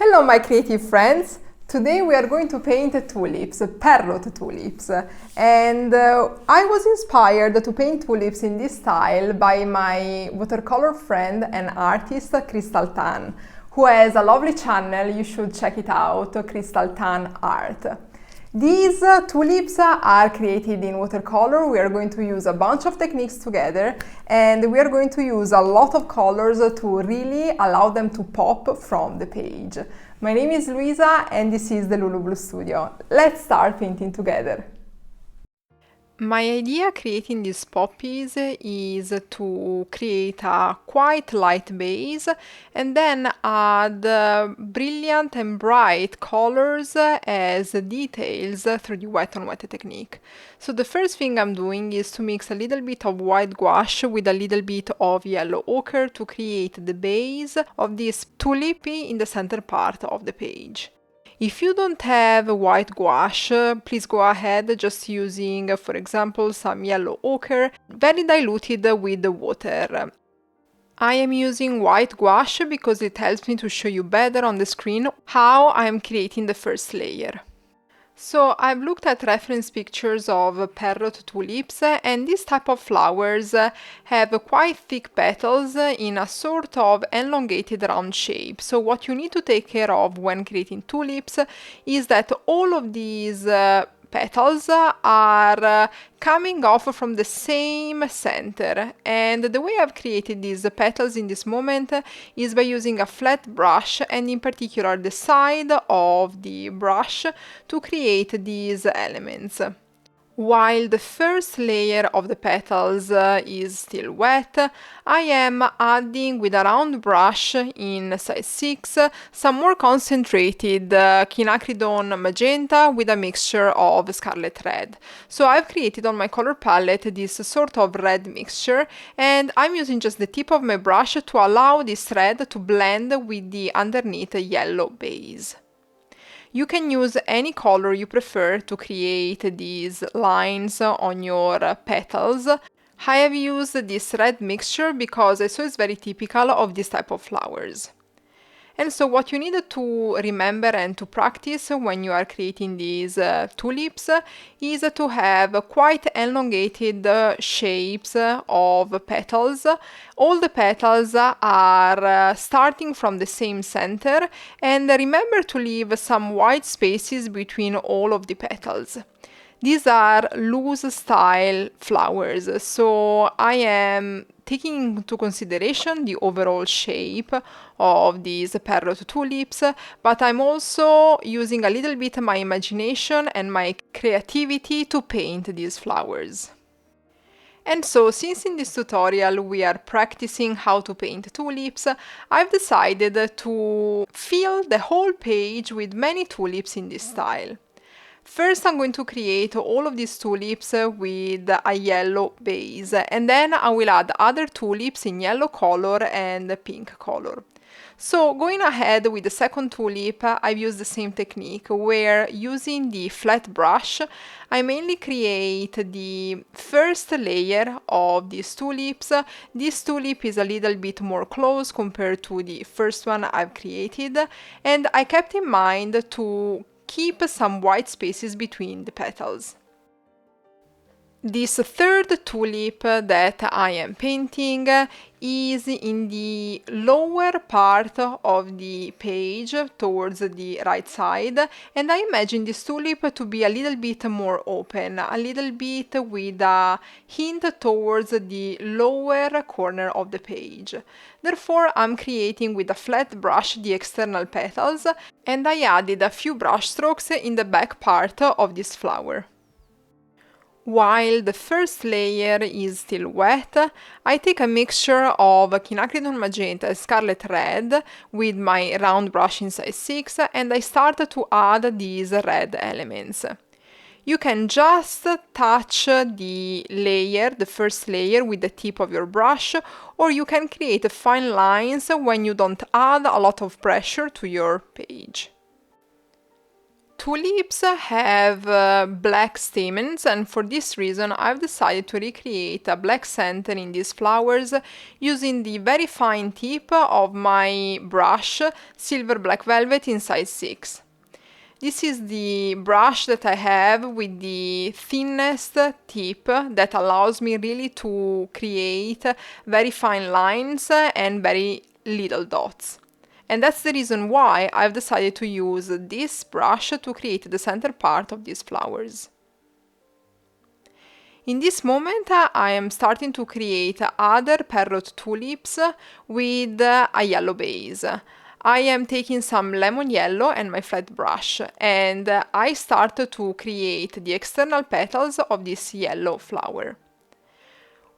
Hello my creative friends! Today we are going to paint tulips, parrot tulips, and I was inspired to paint tulips in this style by my watercolor friend and artist Crystal Tan, who has a lovely channel. You should check it out, Crystal Tan Art. These tulips are created in watercolor. We are going to use a bunch of techniques together, and we are going to use a lot of colors to really allow them to pop from the page. My name is Luisa and this is the Lulu Blue Studio. Let's start painting together. My idea creating these poppies is to create a quite light base and then add brilliant and bright colors as details through the wet on wet technique. So the first thing I'm doing is to mix a little bit of white gouache with a little bit of yellow ochre to create the base of this tulip in the center part of the page. If you don't have white gouache, please go ahead just using, for example, some yellow ochre, very diluted with water. I am using white gouache because it helps me to show you better on the screen how I am creating the first layer. So I've looked at reference pictures of parrot tulips, and this type of flowers have quite thick petals in a sort of elongated round shape. So what you need to take care of when creating tulips is that all of these petals are coming off from the same center, and the way I've created these petals in this moment is by using a flat brush, and in particular the side of the brush, to create these elements. While the first layer of the petals is still wet, I am adding with a round brush in size 6 some more concentrated Quinacridone Magenta with a mixture of Scarlet Red. So I've created on my color palette this sort of red mixture, and I'm using just the tip of my brush to allow this red to blend with the underneath yellow base. You can use any color you prefer to create these lines on your petals. I have used this red mixture because I saw it's very typical of this type of flowers. And so what you need to remember and to practice when you are creating these tulips is to have quite elongated shapes of petals. All the petals are starting from the same center, and remember to leave some white spaces between all of the petals. These are loose style flowers, so I am taking into consideration the overall shape of these parrot tulips, but I'm also using a little bit my imagination and my creativity to paint these flowers. And so, since in this tutorial we are practicing how to paint tulips, I've decided to fill the whole page with many tulips in this style. First, I'm going to create all of these tulips with a yellow base, and then I will add other tulips in yellow color and pink color. So, going ahead with the second tulip, I've used the same technique where, using the flat brush, I mainly create the first layer of these tulips. This tulip is a little bit more close compared to the first one I've created, and I kept in mind to keep some white spaces between the petals. This third tulip that I am painting is in the lower part of the page towards the right side, and I imagine this tulip to be a little bit more open, a little bit with a hint towards the lower corner of the page. Therefore, I'm creating with a flat brush the external petals, and I added a few brush strokes in the back part of this flower. While the first layer is still wet, I take a mixture of Quinacridone Magenta and Scarlet Red with my round brush in size 6, and I start to add these red elements. You can just touch the layer, the first layer, with the tip of your brush, or you can create fine lines when you don't add a lot of pressure to your page. Tulips have black stamens, and for this reason I've decided to recreate a black center in these flowers using the very fine tip of my brush Silver Black Velvet in size 6. This is the brush that I have with the thinnest tip that allows me really to create very fine lines and very little dots. And that's the reason why I've decided to use this brush to create the center part of these flowers. In this moment, I am starting to create other parrot tulips with a yellow base. I am taking some lemon yellow and my flat brush, and I start to create the external petals of this yellow flower.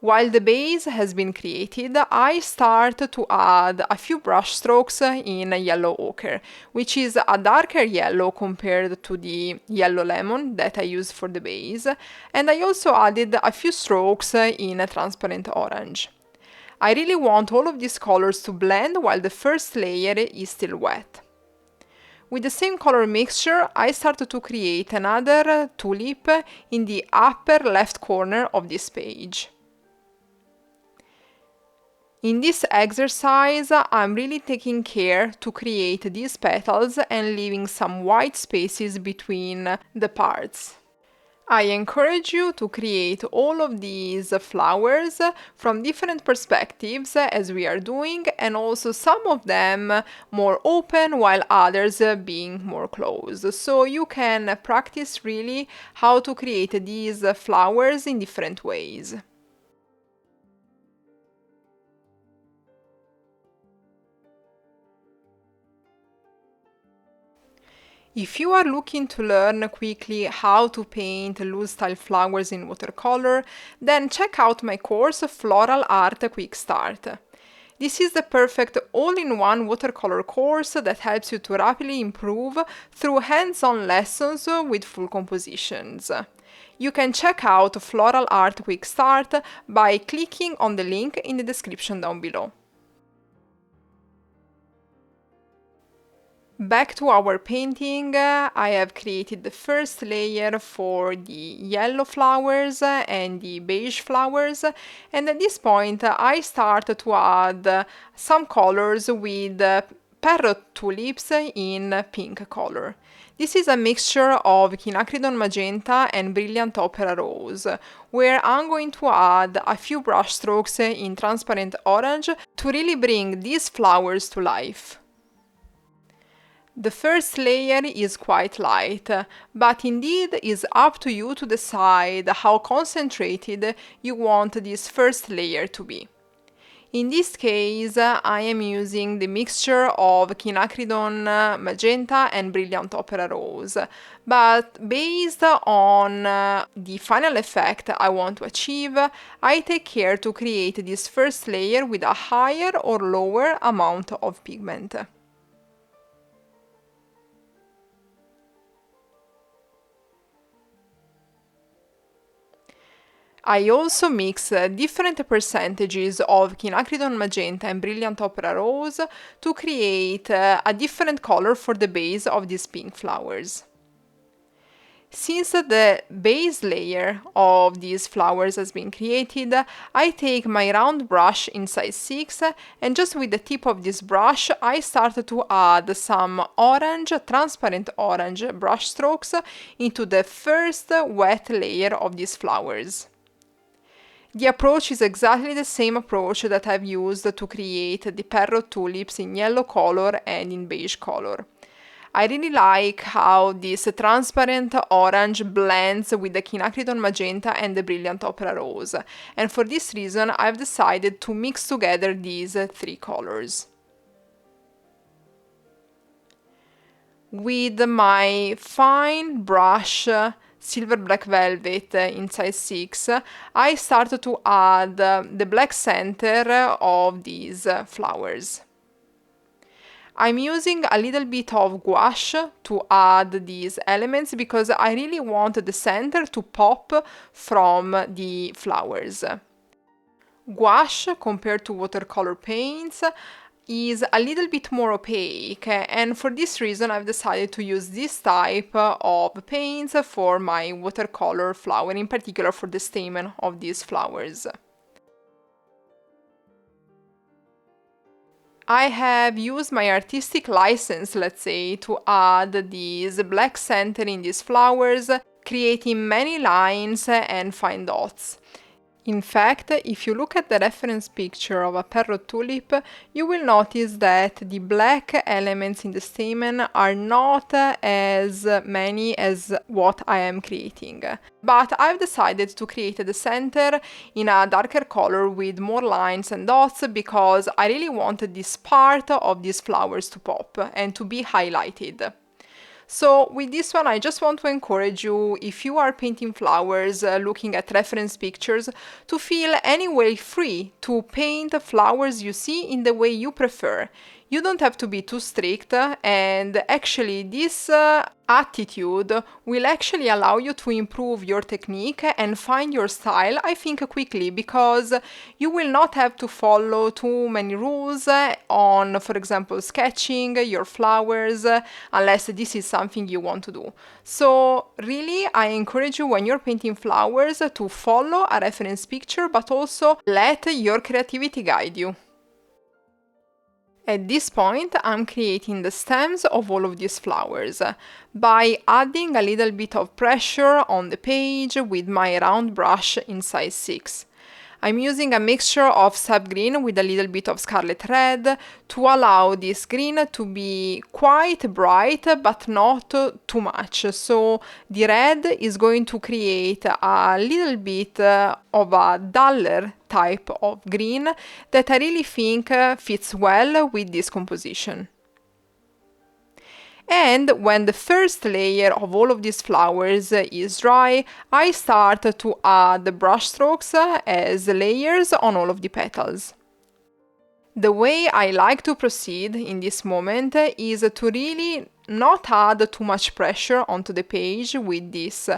While the base has been created, I start to add a few brush strokes in yellow ochre, which is a darker yellow compared to the yellow lemon that I use for the base, and I also added a few strokes in transparent orange. I really want all of these colors to blend while the first layer is still wet. With the same color mixture, I started to create another tulip in the upper left corner of this page. In this exercise, I'm really taking care to create these petals and leaving some white spaces between the parts. I encourage you to create all of these flowers from different perspectives as we are doing, and also some of them more open while others being more closed. So you can practice really how to create these flowers in different ways. If you are looking to learn quickly how to paint loose style flowers in watercolor, then check out my course Floral Art Quick Start. This is the perfect all-in-one watercolor course that helps you to rapidly improve through hands-on lessons with full compositions. You can check out Floral Art Quick Start by clicking on the link in the description down below. Back to our painting, I have created the first layer for the yellow flowers and the beige flowers, and at this point I start to add some colors with parrot tulips in pink color. This is a mixture of Quinacridone Magenta and Brilliant Opera Rose, where I'm going to add a few brush strokes in transparent orange to really bring these flowers to life. The first layer is quite light, but indeed is up to you to decide how concentrated you want this first layer to be. In this case, I am using the mixture of Quinacridone Magenta and Brilliant Opera Rose, but based on the final effect I want to achieve, I take care to create this first layer with a higher or lower amount of pigment. I also mix different percentages of Quinacridone Magenta and Brilliant Opera Rose to create a different color for the base of these pink flowers. Since the base layer of these flowers has been created, I take my round brush in size 6 and just with the tip of this brush I start to add some orange, transparent orange brush strokes into the first wet layer of these flowers. The approach is exactly the same approach that I've used to create the parrot tulips in yellow color and in beige color. I really like how this transparent orange blends with the Quinacridone Magenta and the Brilliant Opera Rose, and for this reason I've decided to mix together these three colors. With my fine brush Silver Black Velvet in size 6, I start to add the black center of these flowers. I'm using a little bit of gouache to add these elements because I really want the center to pop from the flowers. Gouache, compared to watercolor paints, is a little bit more opaque, and for this reason I've decided to use this type of paints for my watercolor flower, in particular for the stamen of these flowers. I have used my artistic license, let's say, to add this black center in these flowers, creating many lines and fine dots. In fact, if you look at the reference picture of a parrot tulip, you will notice that the black elements in the stamen are not as many as what I am creating. But I've decided to create the center in a darker color with more lines and dots because I really wanted this part of these flowers to pop and to be highlighted. So with this one, I just want to encourage you, if you are painting flowers, looking at reference pictures, to feel anyway free to paint the flowers you see in the way you prefer. You don't have to be too strict, and actually this attitude will actually allow you to improve your technique and find your style, I think, quickly, because you will not have to follow too many rules on, for example, sketching your flowers, unless this is something you want to do. So really, I encourage you, when you're painting flowers, to follow a reference picture, but also let your creativity guide you. At this point, I'm creating the stems of all of these flowers by adding a little bit of pressure on the page with my round brush in size 6. I'm using a mixture of Sap Green with a little bit of Scarlet Red to allow this green to be quite bright but not too much. So the red is going to create a little bit of a duller type of green that I really think fits well with this composition. And when the first layer of all of these flowers is dry, I start to add the brush strokes as layers on all of the petals. The way I like to proceed in this moment is to really not add too much pressure onto the page with this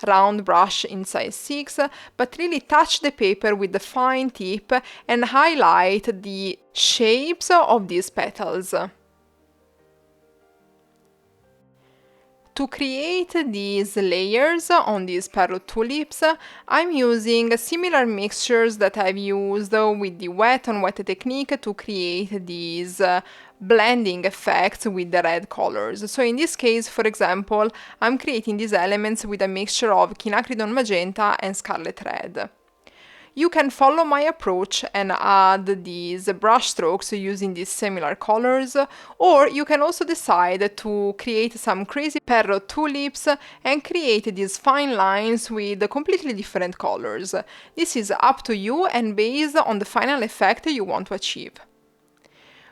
round brush in size 6, but really touch the paper with the fine tip and highlight the shapes of these petals. To create these layers on these parrot tulips, I'm using similar mixtures that I've used with the wet on wet technique to create these blending effects with the red colors. So in this case, for example, I'm creating these elements with a mixture of Quinacridone Magenta and Scarlet Red. You can follow my approach and add these brush strokes using these similar colors, or you can also decide to create some crazy parrot tulips and create these fine lines with completely different colors. This is up to you and based on the final effect you want to achieve.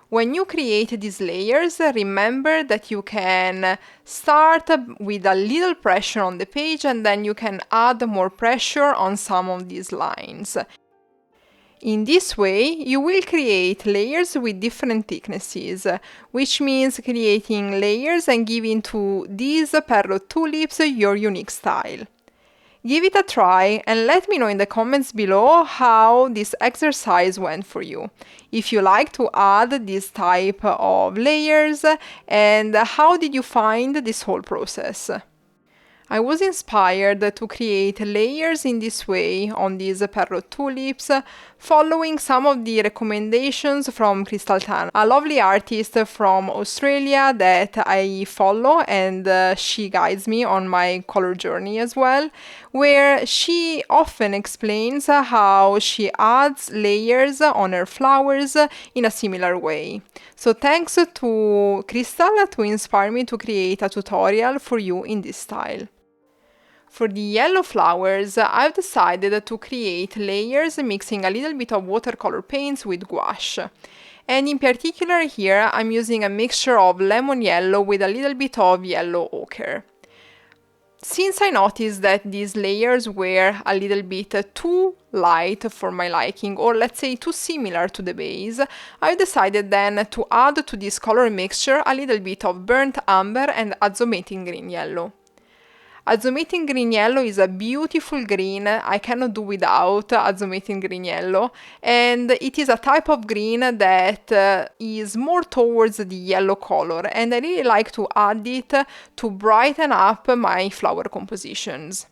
When you create these layers, remember that you can start with a little pressure on the page and then you can add more pressure on some of these lines. In this way, you will create layers with different thicknesses, which means creating layers and giving to these parrot tulips your unique style. Give it a try and let me know in the comments below how this exercise went for you. If you like to add this type of layers, and how did you find this whole process? I was inspired to create layers in this way on these parrot tulips, following some of the recommendations from Crystal Tan, a lovely artist from Australia that I follow, and she guides me on my color journey as well, where she often explains how she adds layers on her flowers in a similar way. So thanks to Crystal to inspire me to create a tutorial for you in this style. For the yellow flowers, I've decided to create layers mixing a little bit of watercolor paints with gouache. And in particular here, I'm using a mixture of lemon yellow with a little bit of yellow ochre. Since I noticed that these layers were a little bit too light for my liking, or let's say too similar to the base, I decided then to add to this color mixture a little bit of burnt umber and azomethine green yellow. Azomethine green yellow is a beautiful green. I cannot do without azomethine green yellow, and it is a type of green that is more towards the yellow color, and I really like to add it to brighten up my flower compositions.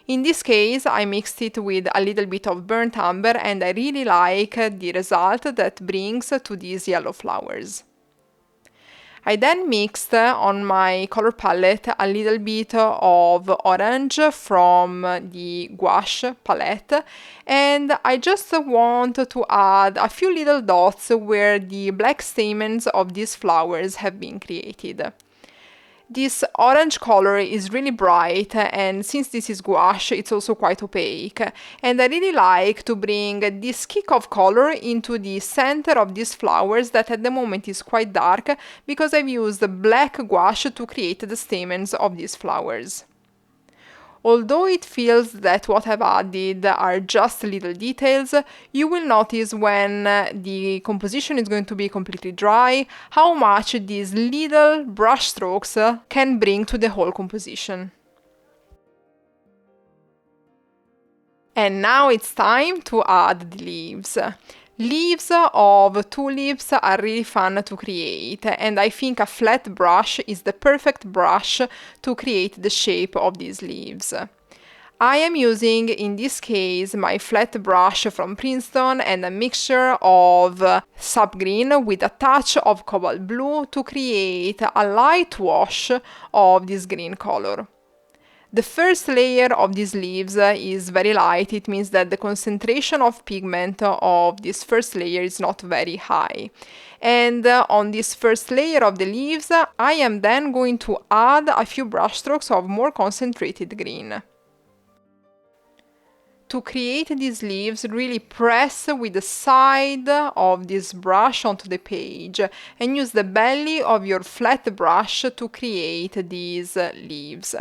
In this case, I mixed it with a little bit of burnt umber, and I really like the result that brings to these yellow flowers. I then mixed on my color palette a little bit of orange from the gouache palette, and I just want to add a few little dots where the black stamens of these flowers have been created. This orange color is really bright, and since this is gouache, it's also quite opaque. And I really like to bring this kick of color into the center of these flowers that at the moment is quite dark, because I've used black gouache to create the stamens of these flowers. Although it feels that what I've added are just little details, you will notice when the composition is going to be completely dry how much these little brush strokes can bring to the whole composition. And now it's time to add the leaves. Leaves of tulips are really fun to create, and I think a flat brush is the perfect brush to create the shape of these leaves. I am using, in this case, my flat brush from Princeton and a mixture of Sap Green with a touch of Cobalt Blue to create a light wash of this green color. The first layer of these leaves is very light. It means that the concentration of pigment of this first layer is not very high. And on this first layer of the leaves, I am then going to add a few brush strokes of more concentrated green. To create these leaves, really press with the side of this brush onto the page and use the belly of your flat brush to create these leaves.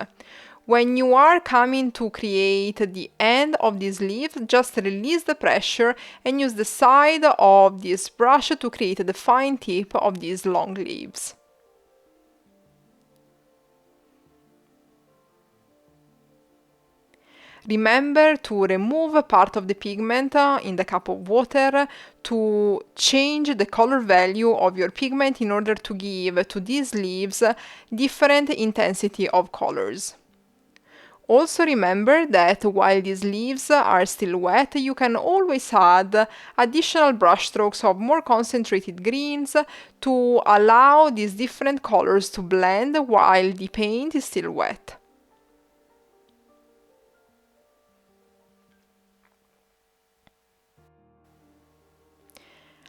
When you are coming to create the end of this leaf, just release the pressure and use the side of this brush to create the fine tip of these long leaves. Remember to remove part of the pigment in the cup of water to change the color value of your pigment in order to give to these leaves different intensity of colors. Also remember that while these leaves are still wet, you can always add additional brush strokes of more concentrated greens to allow these different colors to blend while the paint is still wet.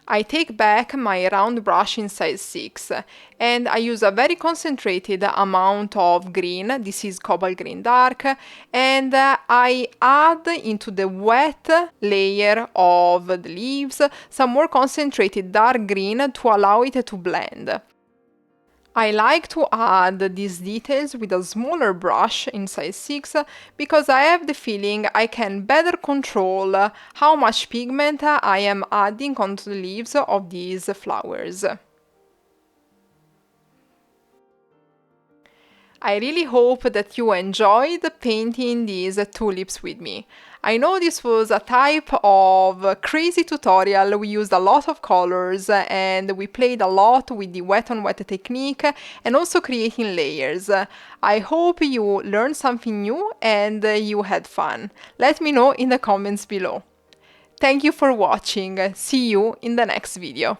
I take back my round brush in size 6 and I use a very concentrated amount of green, this is Cobalt Green Dark, and I add into the wet layer of the leaves some more concentrated dark green to allow it to blend. I like to add these details with a smaller brush in size 6 because I have the feeling I can better control how much pigment I am adding onto the leaves of these flowers. I really hope that you enjoyed painting these tulips with me. I know this was a type of crazy tutorial. We used a lot of colors and we played a lot with the wet on wet technique and also creating layers. I hope you learned something new and you had fun. Let me know in the comments below. Thank you for watching. See you in the next video.